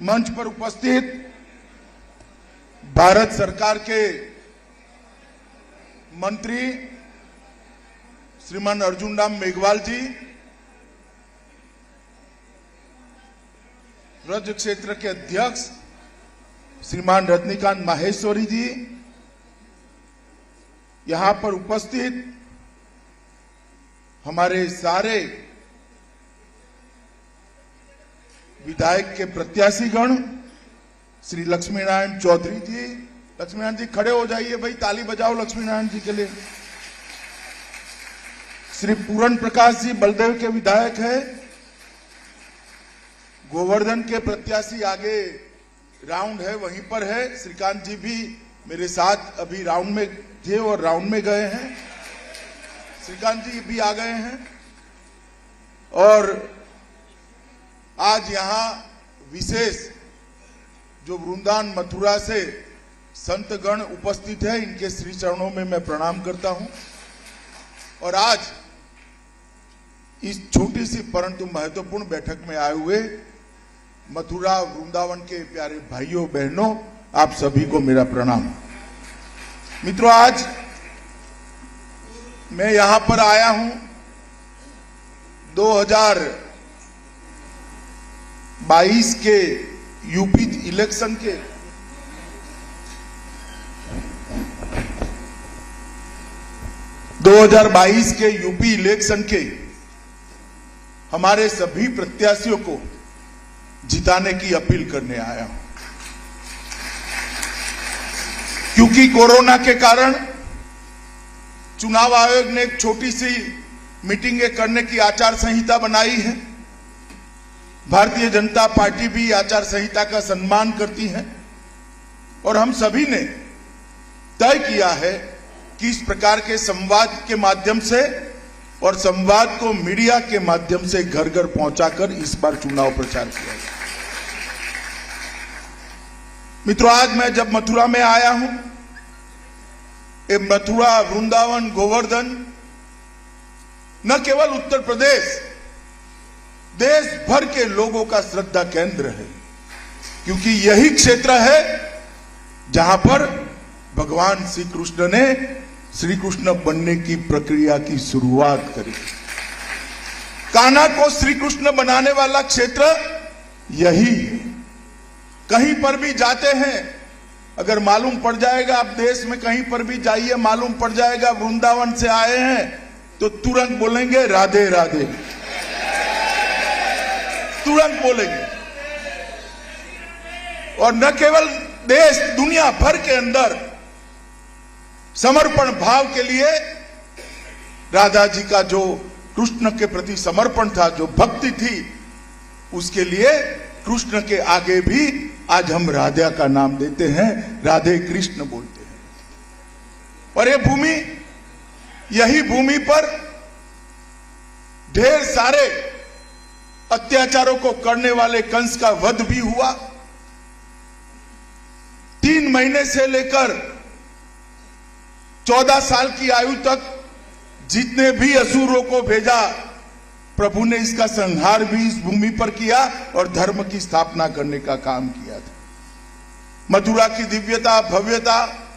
मंच पर उपस्थित भारत सरकार के मंत्री श्रीमान अर्जुन राम मेघवाल जी, ब्रज क्षेत्र के अध्यक्ष श्रीमान रजनीकांत माहेश्वरी जी, यहां पर उपस्थित हमारे सारे विधायक के प्रत्याशी गण, श्री लक्ष्मीनारायण चौधरी जी, लक्ष्मीनारायण जी खड़े हो जाइए भाई, ताली बजाओ लक्ष्मीनारायण जी के लिए। श्री पूरण प्रकाश जी बलदेव के विधायक है, गोवर्धन के प्रत्याशी आगे राउंड है वहीं पर है, श्रीकांत जी भी मेरे साथ अभी राउंड में थे और राउंड में गए हैं, श्रीकांत जी भी आ गए हैं। और आज यहां विशेष जो वृंदावन मथुरा से संतगण उपस्थित है, इनके श्री चरणों में मैं प्रणाम करता हूं। और आज इस छोटी सी परंतु महत्वपूर्ण बैठक में आए हुए मथुरा वृंदावन के प्यारे भाइयों बहनों, आप सभी को मेरा प्रणाम। मित्रों, आज मैं यहां पर आया हूं 2022 के यूपी इलेक्शन के यूपी इलेक्शन के हमारे सभी प्रत्याशियों को जिताने की अपील करने आया हूं, क्योंकि कोरोना के कारण चुनाव आयोग ने एक छोटी सी मीटिंगें करने की आचार संहिता बनाई है। भारतीय जनता पार्टी भी आचार संहिता का सम्मान करती है और हम सभी ने तय किया है कि इस प्रकार के संवाद के माध्यम से और संवाद को मीडिया के माध्यम से घर घर पहुंचाकर इस बार चुनाव प्रचार किया जाए। मित्रों, आज मैं जब मथुरा में आया हूं, ये मथुरा, वृंदावन, गोवर्धन न केवल उत्तर प्रदेश, देश भर के लोगों का श्रद्धा केंद्र है, क्योंकि यही क्षेत्र है जहां पर भगवान श्री कृष्ण ने श्री कृष्ण बनने की प्रक्रिया की शुरुआत करी। कान्हा को श्री कृष्ण बनाने वाला क्षेत्र यही है। कहीं पर भी जाते हैं, अगर मालूम पड़ जाएगा, आप देश में कहीं पर भी जाइए, मालूम पड़ जाएगा वृंदावन से आए हैं तो तुरंत बोलेंगे राधे राधे, तुरंत बोलेंगे। और न केवल देश, दुनिया भर के अंदर समर्पण भाव के लिए राधा जी का जो कृष्ण के प्रति समर्पण था, जो भक्ति थी, उसके लिए कृष्ण के आगे भी आज हम राधा का नाम देते हैं, राधे कृष्ण बोलते हैं। और ये भूमि, यही भूमि पर ढेर सारे अत्याचारों को करने वाले कंस का वध भी हुआ। 3 महीने से लेकर 14 साल की आयु तक जितने भी असुरों को भेजा, प्रभु ने इसका संहार भी इस भूमि पर किया और धर्म की स्थापना करने का काम किया था। मथुरा की दिव्यता, भव्यता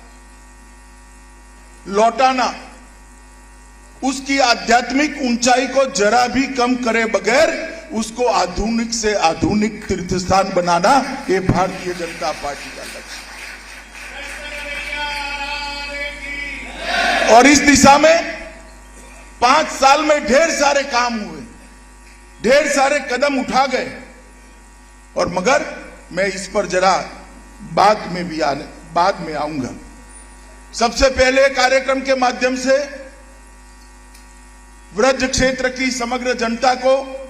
लौटाना, उसकी आध्यात्मिक ऊंचाई को जरा भी कम करे बगैर उसको आधुनिक से आधुनिक तीर्थ स्थान बनाना, ये भारतीय जनता पार्टी का लक्ष्य। और इस दिशा में 5 साल में ढेर सारे काम हुए, ढेर सारे कदम उठा गए। और मगर मैं इस पर जरा बाद में आऊंगा। सबसे पहले कार्यक्रम के माध्यम से ब्रज क्षेत्र की समग्र जनता को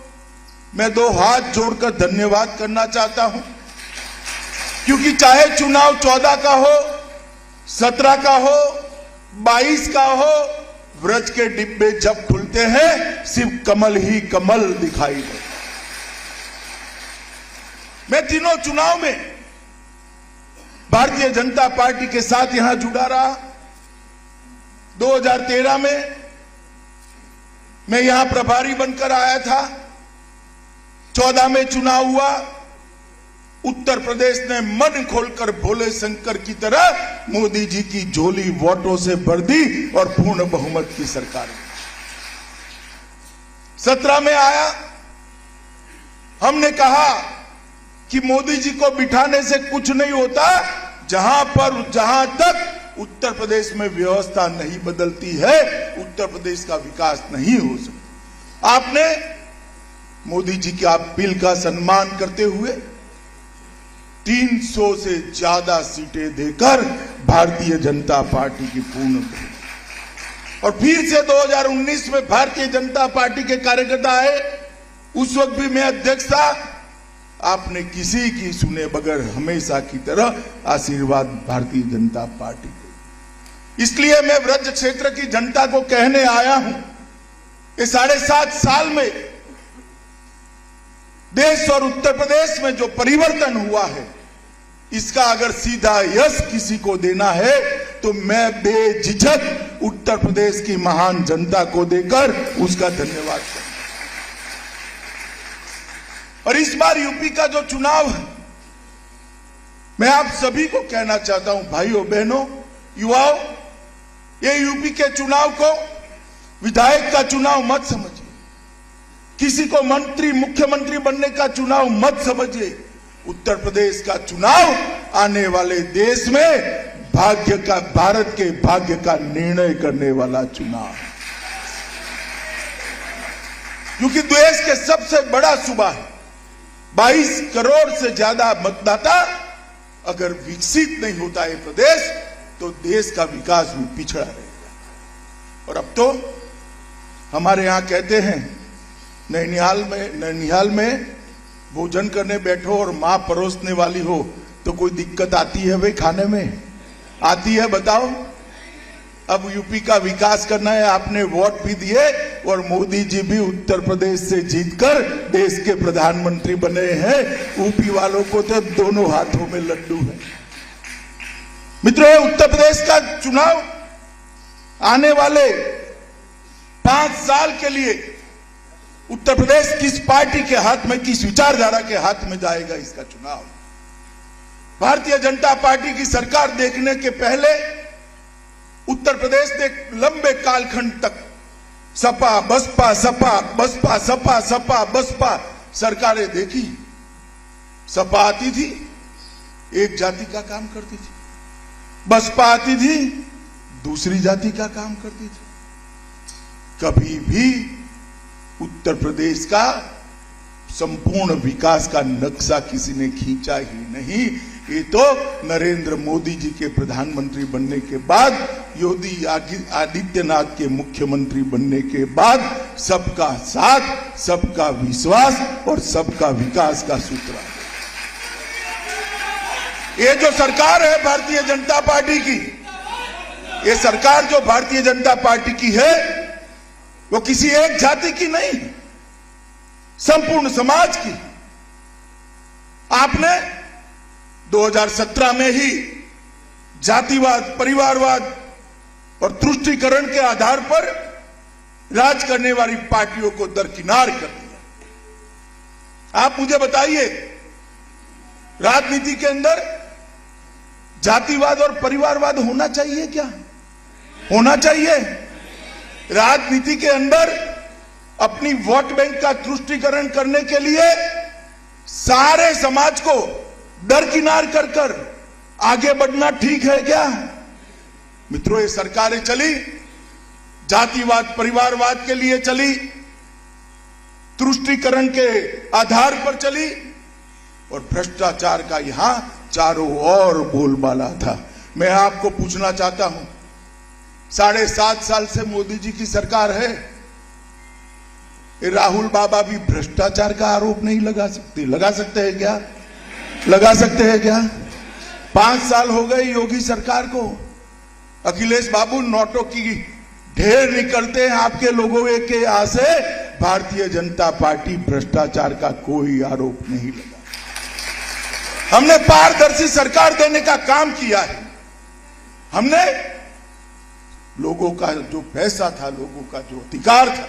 मैं 2 हाथ जोड़कर धन्यवाद करना चाहता हूं, क्योंकि चाहे चुनाव 14 का हो, 17 का हो, 22 का हो, ब्रज के डिब्बे जब खुलते हैं सिर्फ कमल ही कमल दिखाई देता। मैं तीनों चुनाव में भारतीय जनता पार्टी के साथ यहां जुड़ा रहा। 2013 में मैं यहां प्रभारी बनकर आया था, 14 में चुनाव हुआ, उत्तर प्रदेश ने मन खोलकर भोले शंकर की तरह मोदी जी की झोली वोटों से भर दी और पूर्ण बहुमत की सरकार 17 में आया। हमने कहा कि मोदी जी को बिठाने से कुछ नहीं होता, जहां तक उत्तर प्रदेश में व्यवस्था नहीं बदलती है उत्तर प्रदेश का विकास नहीं हो सकता। आपने मोदी जी की अपील का सम्मान करते हुए 300 से ज्यादा सीटें देकर भारतीय जनता पार्टी की पूर्ण और फिर से 2019 में भारतीय जनता पार्टी के कार्यकर्ता आए। उस वक्त भी मैं अध्यक्ष था। आपने किसी की सुने बगैर हमेशा की तरह आशीर्वाद भारतीय जनता पार्टी को। इसलिए मैं ब्रज क्षेत्र की जनता को कहने आया हूं, ये 7.5 साल में देश और उत्तर प्रदेश में जो परिवर्तन हुआ है, इसका अगर सीधा यश किसी को देना है तो मैं बेझिझक उत्तर प्रदेश की महान जनता को देकर उसका धन्यवाद करूंगा। और इस बार यूपी का जो चुनाव है, मैं आप सभी को कहना चाहता हूं, भाइयों बहनों युवाओं, ये यूपी के चुनाव को विधायक का चुनाव मत समझिए, किसी को मंत्री मुख्यमंत्री बनने का चुनाव मत समझिए। उत्तर प्रदेश का चुनाव आने वाले देश में भारत के भाग्य का निर्णय करने वाला चुनाव, क्योंकि देश के सबसे बड़ा सूबा है। 22 करोड़ से ज्यादा मतदाता अगर विकसित नहीं होता है प्रदेश, तो देश का विकास भी पिछड़ा रहेगा। और अब तो हमारे यहां कहते हैं, नैनिहाल में भोजन करने बैठो और मां परोसने वाली हो तो कोई दिक्कत आती है भाई? खाने में आती है? बताओ। अब यूपी का विकास करना है, आपने वोट भी दिए और मोदी जी भी उत्तर प्रदेश से जीतकर देश के प्रधानमंत्री बने हैं। यूपी वालों को तो दोनों हाथों में लड्डू है। मित्रों, उत्तर प्रदेश का चुनाव आने वाले 5 साल के लिए उत्तर प्रदेश किस पार्टी के हाथ में, किस विचारधारा के हाथ में जाएगा, इसका चुनाव। भारतीय जनता पार्टी की सरकार देखने के पहले उत्तर प्रदेश ने लंबे कालखंड तक सपा बसपा सपा बसपा सपा सपा बसपा सरकारें देखी। सपा आती थी, एक जाति का काम करती थी, बसपा आती थी, दूसरी जाति का काम करती थी। कभी भी उत्तर प्रदेश का संपूर्ण विकास का नक्शा किसी ने खींचा ही नहीं। ये तो नरेंद्र मोदी जी के प्रधानमंत्री बनने के बाद, योगी आदित्यनाथ के मुख्यमंत्री बनने के बाद सबका साथ, सबका विश्वास और सबका विकास का सूत्र है। ये जो सरकार है भारतीय जनता पार्टी की, ये सरकार जो भारतीय जनता पार्टी की है, वो किसी एक जाति की नहीं, संपूर्ण समाज की। आपने 2017 में ही जातिवाद, परिवारवाद और तुष्टीकरण के आधार पर राज करने वाली पार्टियों को दरकिनार कर दिया। आप मुझे बताइए, राजनीति के अंदर जातिवाद और परिवारवाद होना चाहिए क्या? होना चाहिए? राजनीति के अंदर अपनी वोट बैंक का तुष्टीकरण करने के लिए सारे समाज को दरकिनार कर आगे बढ़ना ठीक है क्या? मित्रों, ये सरकारें चली, जातिवाद परिवारवाद के लिए चली, तुष्टीकरण के आधार पर चली और भ्रष्टाचार का यहां चारों ओर बोलबाला था। मैं आपको पूछना चाहता हूं, 7.5 साल से मोदी जी की सरकार है, राहुल बाबा भी भ्रष्टाचार का आरोप नहीं लगा सकते? लगा सकते हैं क्या? लगा सकते हैं क्या? 5 साल हो गए योगी सरकार को। अखिलेश बाबू, नोटों की ढेर निकलते हैं आपके लोगों के यहां से, भारतीय जनता पार्टी भ्रष्टाचार का कोई आरोप नहीं लगा। हमने पारदर्शी सरकार देने का काम किया है। हमने लोगों का जो पैसा था, लोगों का जो अधिकार था,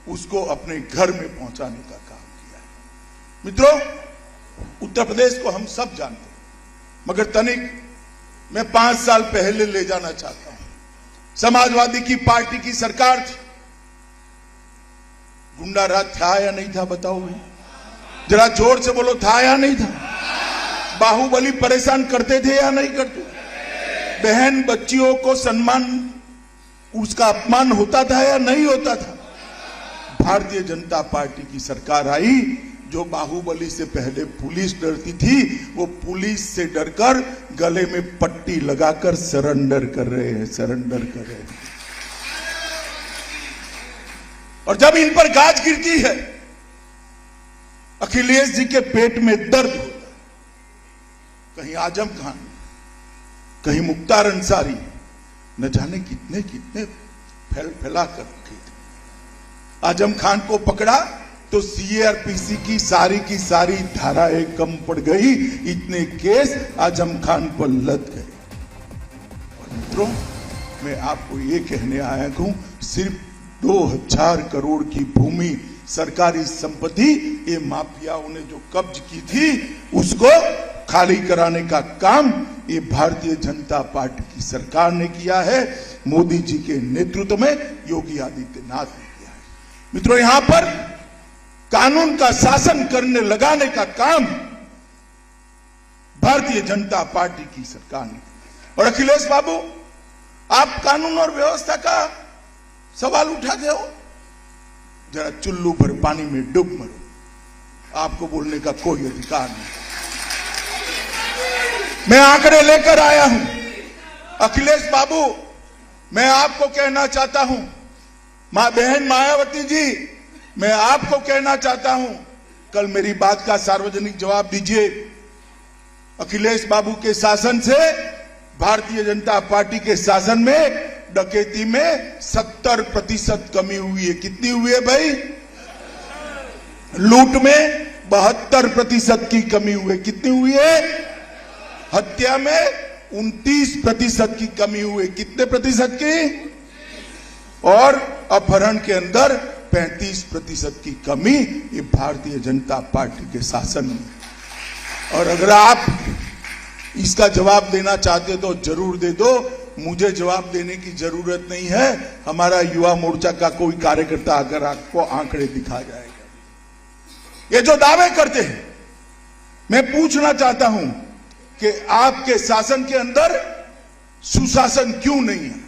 उसको अपने घर में पहुंचाने का काम किया है। मित्रों, उत्तर प्रदेश को हम सब जानते हैं, मगर तनिक मैं 5 साल पहले ले जाना चाहता हूं। समाजवादी की पार्टी की सरकार थी। गुंडा राज था या नहीं था बताओ भाई, जरा जोर से बोलो, था या नहीं था? बाहुबली परेशान करते थे या नहीं करते? बहन बच्चियों को सम्मान, उसका अपमान होता था या नहीं होता था? भारतीय जनता पार्टी की सरकार आई, जो बाहुबली से पहले पुलिस डरती थी, वो पुलिस से डरकर गले में पट्टी लगाकर सरेंडर कर रहे हैं, सरेंडर कर रहे हैं। और जब इन पर गाज गिरती है, अखिलेश जी के पेट में दर्द होता है। कहीं आजम खान, कहीं मुख्तार अंसारी, न जाने कितने कितने फैला कर रखे थे। आजम खान को पकड़ा तो सीआरपीसी की सारी धाराएं कम पड़ गई, इतने केस आजम खान पर लद गए। और मित्रों, मैं आपको ये कहने आया हूं, सिर्फ 2000 करोड़ की भूमि, सरकारी संपत्ति, ये माफियाओं ने जो कब्ज की थी, उसको खाली कराने का काम ये भारतीय जनता पार्टी की सरकार ने किया है। मोदी जी के नेतृत्व में योगी आदित्यनाथ ने किया है। मित्रों, यहां पर कानून का शासन करने लगाने का काम भारतीय जनता पार्टी की सरकार ने। और अखिलेश बाबू, आप कानून और व्यवस्था का सवाल उठाते हो, जरा चुल्लू भर पानी में डूब मरो, आपको बोलने का कोई अधिकार नहीं। मैं आंकड़े लेकर आया हूं। अखिलेश बाबू, मैं आपको कहना चाहता हूं, बहन मायावती जी, मैं आपको कहना चाहता हूं, कल मेरी बात का सार्वजनिक जवाब दीजिए। अखिलेश बाबू के शासन से, भारतीय जनता पार्टी के शासन में डकैती में 70% कमी हुई है। कितनी हुई है भाई? लूट में 72% की कमी हुई है। कितनी हुई है? हत्या में 29% की कमी हुई। कितने प्रतिशत की? और अपहरण के अंदर 35% की कमी, ये भारतीय जनता पार्टी के शासन में। और अगर आप इसका जवाब देना चाहते हो तो जरूर दे दो, मुझे जवाब देने की जरूरत नहीं है। हमारा युवा मोर्चा का कोई कार्यकर्ता अगर आपको आंकड़े दिखा जाएगा। ये जो दावे करते हैं, मैं पूछना चाहता हूं कि आपके शासन के अंदर सुशासन क्यों नहीं है?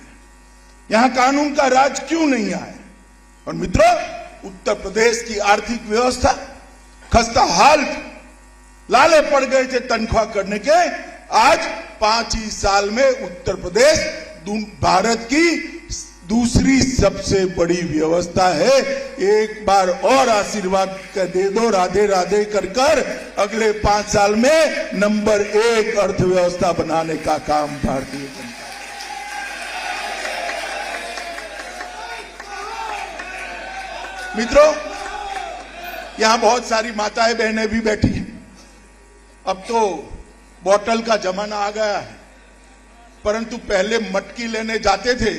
यहां कानून का राज क्यों नहीं आया? और मित्रों, उत्तर प्रदेश की आर्थिक व्यवस्था खस्ता हाल, लाले पड़ गए थे तनख्वाह करने के। आज 5 ही साल में उत्तर प्रदेश भारत की दूसरी सबसे बड़ी व्यवस्था है। एक बार और आशीर्वाद दे दो, राधे राधे कर अगले 5 साल में नंबर 1 अर्थव्यवस्था बनाने का काम भारतीय जनता। मित्रों, यहां बहुत सारी माताएं बहनें भी बैठी हैं। अब तो बोतल का जमाना आ गया है, परंतु पहले मटकी लेने जाते थे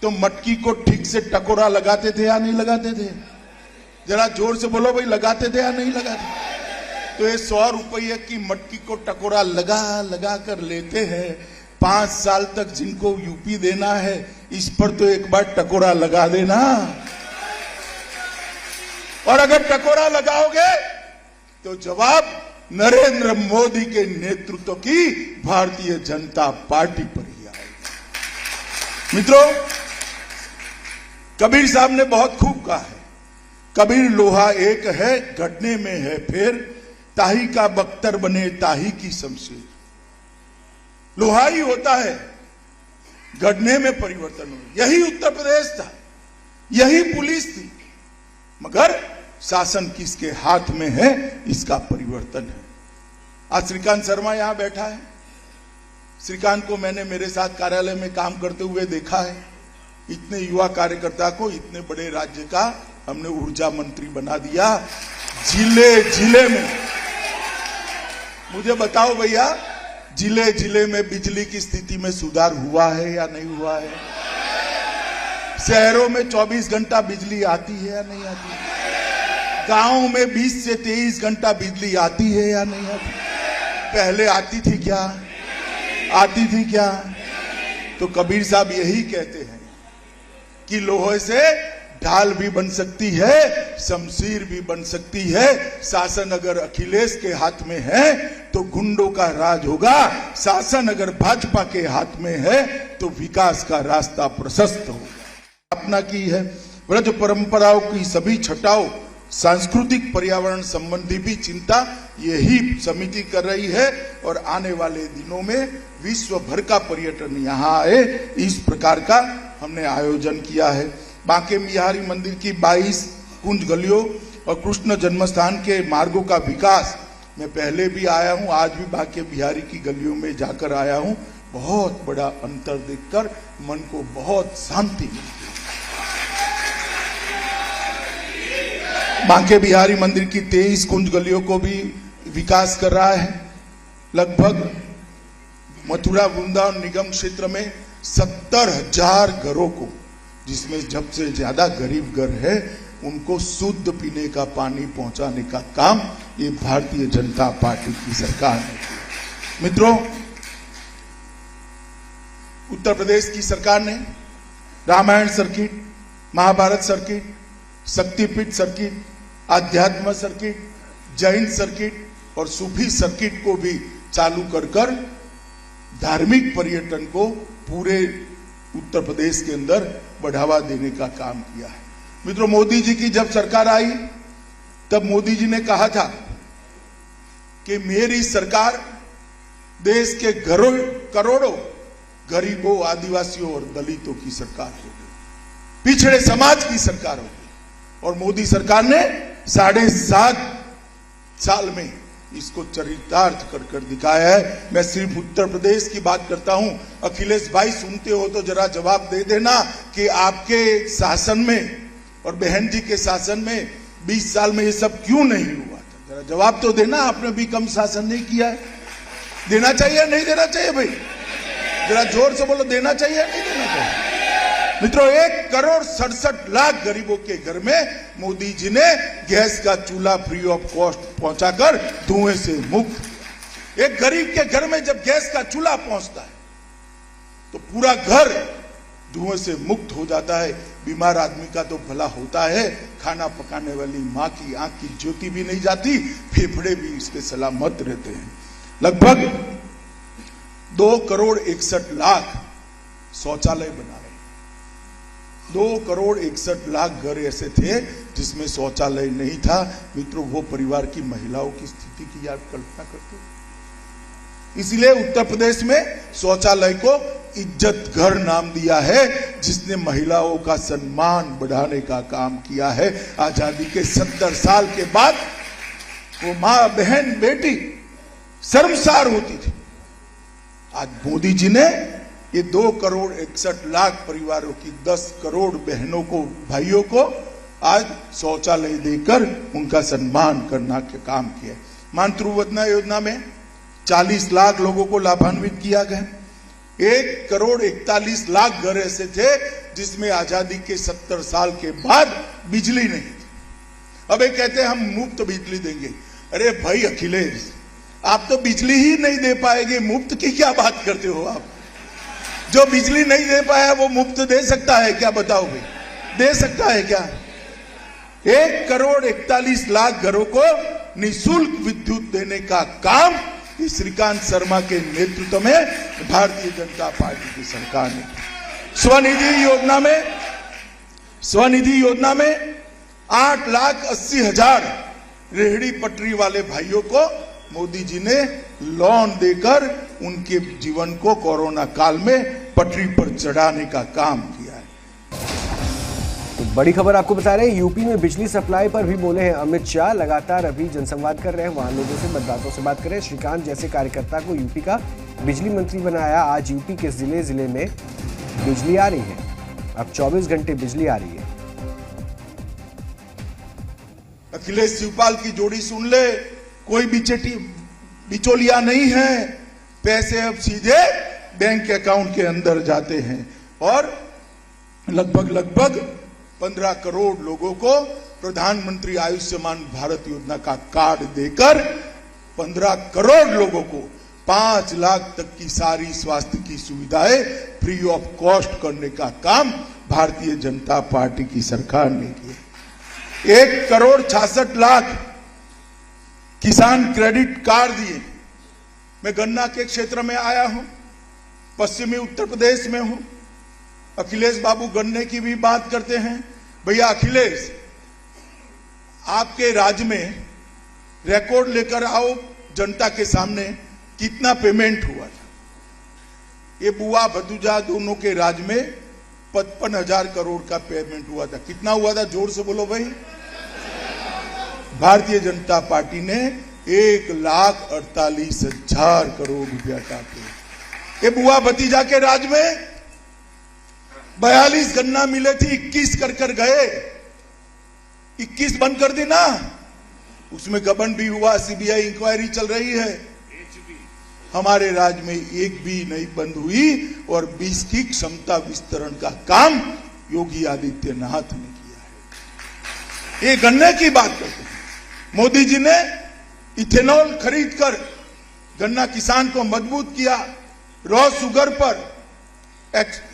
तो मटकी को ठीक से टकोरा लगाते थे या नहीं लगाते थे? जरा जोर से बोलो भाई, लगाते थे या नहीं लगाते? तो ये 100 रुपये की मटकी को टकोरा लगा कर लेते हैं। 5 साल तक जिनको यूपी देना है, इस पर तो एक बार टकोरा लगा देना। और अगर टकोरा लगाओगे तो जवाब नरेंद्र मोदी के नेतृत्व की भारतीय जनता पार्टी पर ही आएगा। मित्रों, कबीर साहब ने बहुत खूब कहा है, कबीर लोहा एक है, गढ़ने में है फेर, ताही का बख्तर बने ताही की शमशीर। लोहा ही होता है, गढ़ने में परिवर्तन हो। यही उत्तर प्रदेश था, यही पुलिस थी, मगर शासन किसके हाथ में है, इसका परिवर्तन है। आज श्रीकांत शर्मा यहां बैठा है। श्रीकांत को मैंने मेरे साथ कार्यालय में काम करते हुए देखा है। इतने युवा कार्यकर्ता को इतने बड़े राज्य का हमने ऊर्जा मंत्री बना दिया। जिले जिले में, मुझे बताओ भैया, जिले जिले में बिजली की स्थिति में सुधार हुआ है या नहीं हुआ है? शहरों में 24 घंटा बिजली आती है या नहीं आती है? गांव में 20 से 23 घंटा बिजली आती है या नहीं आती? पहले आती थी क्या? आती थी क्या? तो कबीर साहब यही कहते हैं कि लोहे से ढाल भी बन सकती है, शमशीर भी बन सकती है। शासन अगर अखिलेश के हाथ में है तो गुंडों का राज होगा, शासन अगर भाजपा के हाथ में है तो विकास का रास्ता प्रशस्त होगा। अपना की है ब्रज परंपराओं की सभी छटाओं, सांस्कृतिक पर्यावरण संबंधी भी चिंता यही समिति कर रही है और आने वाले दिनों में विश्व भर का पर्यटन यहाँ आए, इस प्रकार का हमने आयोजन किया है। बांके बिहारी मंदिर की 22 कुंज गलियों और कृष्ण जन्मस्थान के मार्गों का विकास, मैं पहले भी आया हूं, आज भी बांके बिहारी की गलियों में जाकर आया हूं। बहुत बड़ा अंतर देखकर मन को बहुत शांति मिलती है। बांके बिहारी मंदिर की 23 कुंज गलियों को भी विकास कर रहा है। लगभग मथुरा वृंदावन निगम क्षेत्र में 70,000 घरों को, जिसमें सबसे ज्यादा गरीब घर है, उनको शुद्ध पीने का पानी पहुंचाने का काम ये भारतीय जनता पार्टी की सरकार ने किया। मित्रों, उत्तर प्रदेश की सरकार ने रामायण सर्किट, महाभारत सर्किट, शक्तिपीठ सर्किट, आध्यात्म सर्किट, जैन सर्किट और सूफी सर्किट को भी चालू कर धार्मिक पर्यटन को पूरे उत्तर प्रदेश के अंदर बढ़ावा देने का काम किया है। मित्रों, मोदी जी की जब सरकार आई तब मोदी जी ने कहा था कि मेरी सरकार देश के करोड़ों गरीबों, आदिवासियों और दलितों की सरकार होगी, पिछड़े समाज की सरकार होगी। और मोदी सरकार ने 7.5 साल में इसको चरितार्थ कर दिखाया है। मैं सिर्फ उत्तर प्रदेश की बात करता हूं। अखिलेश भाई सुनते हो तो जरा जवाब दे देना कि आपके शासन में और बहन जी के शासन में 20 साल में ये सब क्यों नहीं हुआ था? जरा जवाब तो देना। आपने भी कम शासन नहीं किया है। देना चाहिए नहीं देना चाहिए भाई? जरा जोर से बोलो, देना चाहिए नहीं देना चाहिए? मित्रों, 1,67,00,000 गरीबों के घर में मोदी जी ने गैस का चूल्हा फ्री ऑफ कॉस्ट पहुंचाकर धुएं से मुक्त। एक गरीब के घर में जब गैस का चूल्हा पहुंचता है तो पूरा घर धुएं से मुक्त हो जाता है। बीमार आदमी का तो भला होता है, खाना पकाने वाली मां की आंख की ज्योति भी नहीं जाती, फेफड़े भी इसके सलामत रहते हैं। लगभग 2,61,00,000 शौचालय बना रहे। 2,61,00,000 घर ऐसे थे जिसमें शौचालय नहीं था। मित्रों, वो परिवार की महिलाओं की स्थिति की याद कल्पना करते हैं। इसलिए उत्तर प्रदेश में शौचालय को इज्जत घर नाम दिया है, जिसने महिलाओं का सम्मान बढ़ाने का काम किया है। आजादी के 70 साल के बाद वो मां, बहन, बेटी शर्मसार होती थी। आज मोदी जी ने ये 2,61,00,000 परिवारों की 10 करोड़ बहनों को, भाइयों को आज शौचालय देकर उनका सम्मान करना का काम किया। मातृवंदना योजना में 40 लाख लोगों को लाभान्वित किया गया। 1,41,00,000 घर ऐसे थे जिसमें आजादी के 70 साल के बाद बिजली नहीं थी। अब ये कहते हैं हम मुफ्त बिजली देंगे। अरे भाई अखिलेश, आप तो बिजली ही नहीं दे पाएंगे, मुफ्त की क्या बात करते हो आप? जो बिजली नहीं दे पाया वो मुफ्त दे सकता है क्या? बताओ भाई, दे सकता है क्या? 1,41,00,000 घरों को निःशुल्क विद्युत देने का काम श्रीकांत शर्मा के नेतृत्व में भारतीय जनता पार्टी की सरकार ने। स्वनिधि योजना में 8,80,000 रेहड़ी पटरी वाले भाइयों को मोदी जी ने लोन देकर उनके जीवन को कोरोना काल में पटरी पर चढ़ाने का काम किया है। तो बड़ी खबर आपको बता रहे हैं, यूपी में बिजली सप्लाई पर भी बोले हैं अमित शाह। लगातार अभी जनसंवाद कर रहे हैं, वहां लोगों से, मतदाताओं से बात कर रहे हैं। श्रीकांत जैसे कार्यकर्ता को यूपी का बिजली मंत्री बनाया। आज यूपी के जिले में बिजली आ रही है। अब 24 घंटे बिजली आ रही है। अखिलेश शिवपाल की जोड़ी सुन ले, कोई बिचौलिया नहीं है। पैसे अब सीधे बैंक अकाउंट के अंदर जाते हैं और लगभग 15 करोड़ लोगों को प्रधानमंत्री आयुष्मान भारत योजना का कार्ड देकर 15 करोड़ लोगों को 5 लाख तक की सारी स्वास्थ्य की सुविधाएं फ्री ऑफ कॉस्ट करने का काम भारतीय जनता पार्टी की सरकार ने किया। 1,66,00,000 किसान क्रेडिट कार्ड दिए। मैं गन्ना के क्षेत्र में आया हूं, पश्चिमी उत्तर प्रदेश में हूं। अखिलेश बाबू गन्ने की भी बात करते हैं। भैया अखिलेश, आपके राज्य में रिकॉर्ड लेकर आओ जनता के सामने, कितना पेमेंट हुआ था? ये बुआ भतीजा दोनों के राज्य में 55,000 करोड़ का पेमेंट हुआ था। कितना हुआ था? जोर से बोलो भाई। भारतीय जनता पार्टी ने 1,48,000 करोड़ रुपया का पे। ये बुआ भतीजा के राज्य में 42 गन्ना मिले थी, 21 कर गए, 21 बंद कर दी ना। उसमें गबन भी हुआ, सीबीआई इंक्वायरी चल रही है। हमारे राज्य में एक भी नहीं बंद हुई और 20 की क्षमता विस्तरण का काम योगी आदित्यनाथ ने किया है। ये गन्ने की बात करते हैं। मोदी जी ने इथेनॉल खरीदकर गन्ना किसान को मजबूत किया। रॉ शुगर पर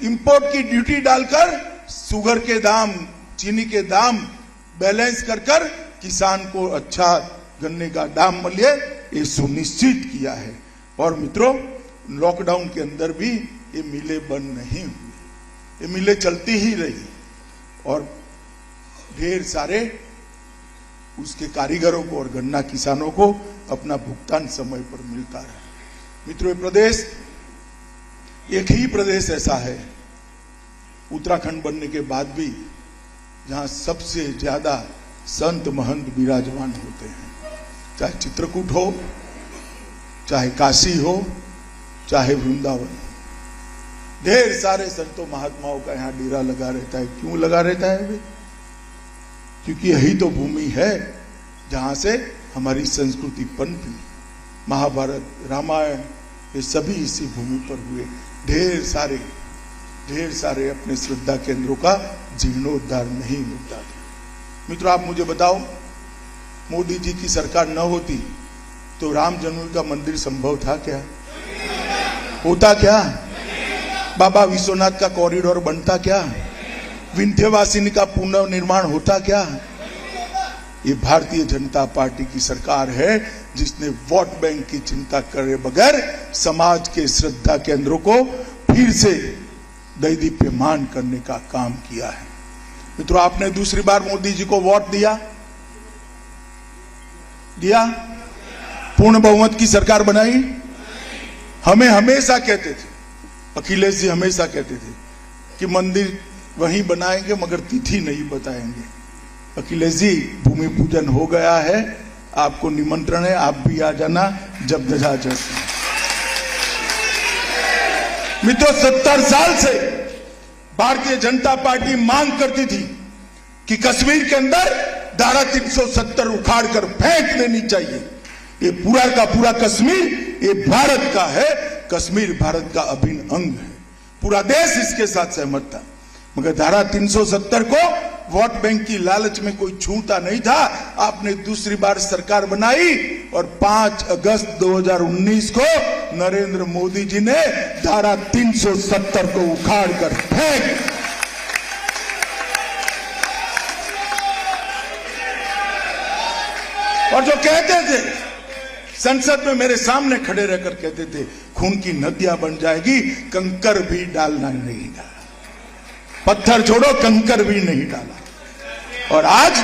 इंपोर्ट की ड्यूटी डालकर शुगर के दाम, चीनी के दाम बैलेंस कर किसान को अच्छा गन्ने का दाम मिले, ये सुनिश्चित किया है। और मित्रों, लॉकडाउन के अंदर भी ये मिलें बंद नहीं हुई, ये मिलें चलती ही रही और ढेर सारे उसके कारीगरों को और गन्ना किसानों को अपना भुगतान समय पर मिलता रहा। मित्रों, ये प्रदेश, एक ही प्रदेश ऐसा है उत्तराखंड बनने के बाद भी जहां सबसे ज्यादा संत महंत विराजमान होते हैं। चाहे चित्रकूट हो, चाहे काशी हो, चाहे वृंदावन हो, ढेर सारे संतों महात्माओं का यहाँ डेरा लगा रहता है। क्यों लगा रहता है भाई? क्योंकि यही तो भूमि है जहां से हमारी संस्कृति पनपी। महाभारत, रामायण, ये सभी इसी भूमि पर हुए। ढेर सारे अपने श्रद्धा केंद्रों का जीर्णोद्धार नहीं होता था। मित्रों, आप मुझे बताओ, मोदी जी की सरकार न होती तो राम जन्मभूमि का मंदिर संभव था क्या? होता क्या? बाबा विश्वनाथ का कॉरिडोर बनता क्या? विंध्यवासिनी का पुनर्निर्माण होता क्या? ये भारतीय जनता पार्टी की सरकार है जिसने वोट बैंक की चिंता करे बगैर समाज के श्रद्धा केंद्रों को फिर से दैदीप्यमान करने का काम किया है। मित्रों, आपने दूसरी बार मोदी जी को वोट दिया? पूर्ण बहुमत की सरकार बनाई? हमें हमेशा कहते थे, अखिलेश जी हमेशा कहते थे कि मंदिर वहीं बनाएंगे मगर तिथि नहीं बताएंगे। अखिलेश जी, भूमि पूजन हो गया है, आपको निमंत्रण है, आप भी आ जाना जब दजा जैसे। मित्रों, 70 साल से भारतीय जनता पार्टी मांग करती थी कि कश्मीर के अंदर धारा 370 उखाड़ कर फेंक देनी चाहिए। ये पूरा का पूरा कश्मीर ये भारत का है, कश्मीर भारत का अभिन्न अंग है। पूरा देश इसके साथ सहमत था, मगर धारा 370 को वोट बैंक की लालच में कोई छूता नहीं था। आपने दूसरी बार सरकार बनाई और 5 अगस्त 2019 को नरेंद्र मोदी जी ने धारा 370 को उखाड़ कर फेंक और जो कहते थे संसद में मेरे सामने खड़े रहकर कहते थे खून की नदियां बन जाएगी, कंकर भी डालना नहीं डाला, पत्थर छोड़ो कंकर भी नहीं डाला। और आज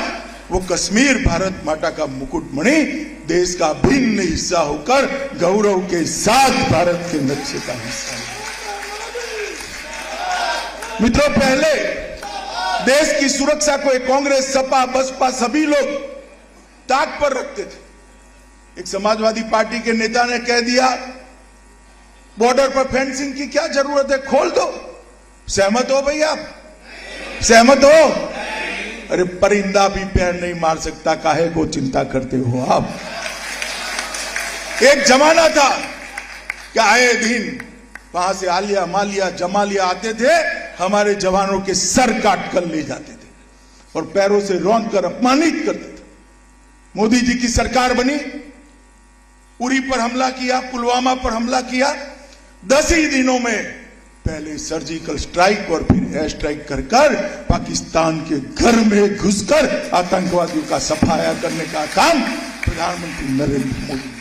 वो कश्मीर भारत माता का मुकुटमणि देश का भिन्न हिस्सा होकर गौरव के साथ भारत के नक्शे का हिस्सा है। मित्रों, पहले देश की सुरक्षा को कांग्रेस, सपा, बसपा सभी लोग ताक पर रखते थे। एक समाजवादी पार्टी के नेता ने कह दिया बॉर्डर पर फेंसिंग की क्या जरूरत है, खोल दो। सहमत हो भैया? आप सहमत हो? अरे परिंदा भी पैर नहीं मार सकता, काहे को चिंता करते हो आप? एक जमाना था कि आए दिन वहां से आलिया, मालिया, जमालिया आते थे, हमारे जवानों के सर काट कर ले जाते थे। और पैरों से रौंद कर अपमानित करते थे। मोदी जी की सरकार बनी, उरी पर हमला किया, पुलवामा पर हमला किया, 10 ही दिनों में पहले सर्जिकल स्ट्राइक और फिर एयर स्ट्राइक कर कर पाकिस्तान के घर में घुसकर आतंकवादियों का सफाया करने का काम प्रधानमंत्री नरेंद्र मोदी।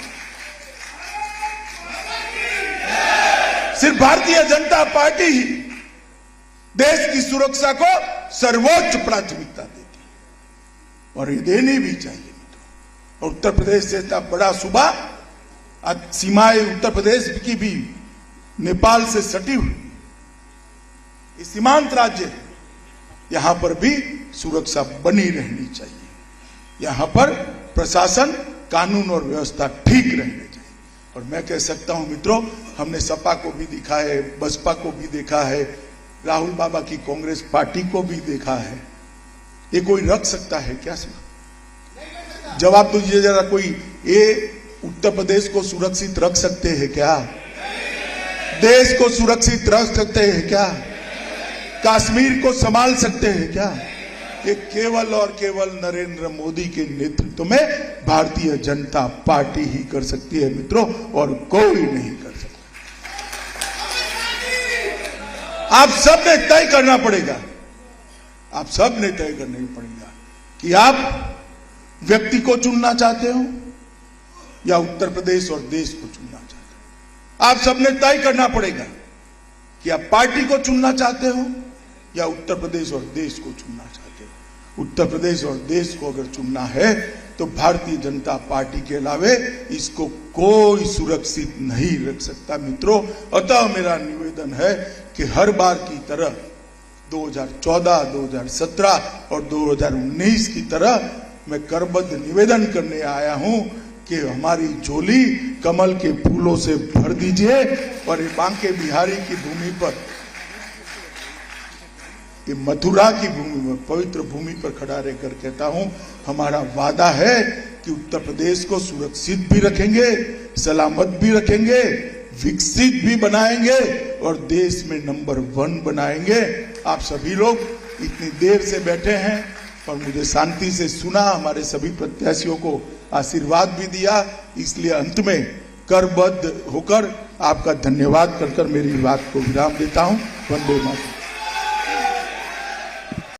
सिर्फ भारतीय जनता पार्टी ही देश की सुरक्षा को सर्वोच्च प्राथमिकता देती है और ये देनी भी चाहिए। और उत्तर प्रदेश से इतना बड़ा सूबा, सीमाएं उत्तर प्रदेश की भी नेपाल से सटी हुई, सीमांत राज्य, यहां पर भी सुरक्षा बनी रहनी चाहिए। यहां पर प्रशासन, कानून और व्यवस्था ठीक रहनी चाहिए। और मैं कह सकता हूं मित्रों, हमने सपा को भी देखा है, बसपा को भी देखा है, राहुल बाबा की कांग्रेस पार्टी को भी देखा है। ये कोई रख सकता है क्या? जवाब दीजिए जरा, कोई ये उत्तर प्रदेश को सुरक्षित रख सकते हैं क्या? देश को सुरक्षित रख सकते हैं क्या? कश्मीर को संभाल सकते हैं क्या? ये केवल और केवल नरेंद्र मोदी के नेतृत्व में भारतीय जनता पार्टी ही कर सकती है मित्रों, और कोई नहीं कर सकता। आप सब ने तय करना पड़ेगा, आप सब ने तय करना पड़ेगा कि आप व्यक्ति को चुनना चाहते हो या उत्तर प्रदेश और देश को चुनना चाहते हो। आप सबने तय करना पड़ेगा कि आप पार्टी को चुनना चाहते हो या उत्तर प्रदेश और देश को चुनना चाहते हो। उत्तर प्रदेश और देश को अगर चुनना है तो भारतीय जनता पार्टी के अलावे इसको कोई सुरक्षित नहीं रख सकता मित्रों। अतः मेरा निवेदन है कि हर बार की तरह 2014, 2017 और 2019 की तरह मैं करबद्ध निवेदन करने आया हूं कि हमारी झोली कमल के फूलों से भर दीजिए। और ये बांके बिहारी की भूमि पर, ये मथुरा की भूमि में, पवित्र भूमि पर खड़ा रहकर कहता हूं, हमारा वादा है कि उत्तर प्रदेश को सुरक्षित भी रखेंगे, सलामत भी रखेंगे, विकसित भी बनाएंगे और देश में नंबर 1 बनाएंगे। आप सभी लोग इतनी देर से बैठे हैं और मुझे शांति से सुना, हमारे सभी प्रत्याशियों को आशीर्वाद भी दिया, इसलिए अंत में करबद्ध होकर आपका धन्यवाद कर मेरी बात को विराम देता हूं। वंदे मातरम।